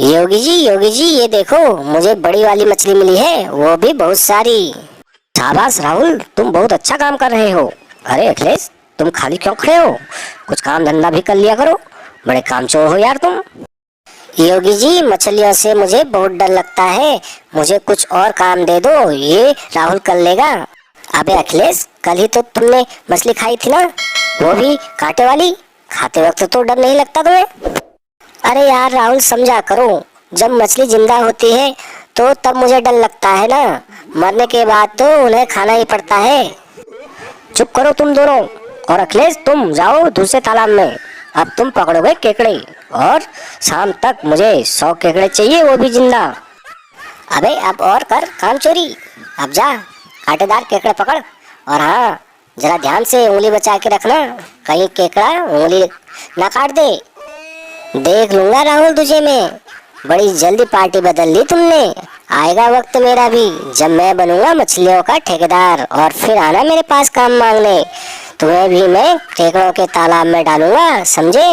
योगी जी ये देखो, मुझे बड़ी वाली मछली मिली है, वो भी बहुत सारी। शाबाश राहुल, तुम बहुत अच्छा काम कर रहे हो। अरे अखिलेश, तुम खाली क्यों खड़े हो? कुछ काम धंधा भी कर लिया करो, बड़े कामचोर हो यार तुम। योगी जी, मछलियों से मुझे बहुत डर लगता है, मुझे कुछ और काम दे दो, ये राहुल कर लेगा। अबे अखिलेश, कल ही तो तुमने मछली खाई थी ना, वो भी कांटे वाली। खाते वक्त तो डर नहीं लगता तुम्हें? अरे यार राहुल, समझा करो, जब मछली जिंदा होती है तो तब मुझे डर लगता है ना, मरने के बाद तो उन्हें खाना ही पड़ता है। चुप करो तुम दोनों। और अखिलेश, तुम जाओ दूसरे तालाब में, अब तुम पकड़ोगे केकड़े, और शाम तक मुझे 100 केकड़े चाहिए, वो भी जिंदा। अबे अब और कर काम चोरी, अब जा कांटेदार केकड़े पकड़। और हाँ, जरा ध्यान से उंगली बचा के रखना, कहीं केकड़ा उंगली ना काट दे। देख लूंगा राहुल तुझे मैं, बड़ी जल्दी पार्टी बदल ली तुमने। आएगा वक्त मेरा भी, जब मैं बनूंगा मछलियों का ठेकेदार, और फिर आना मेरे पास काम मांगने। तुम्हें भी मैं केकड़ों के तालाब में डालूंगा, समझे?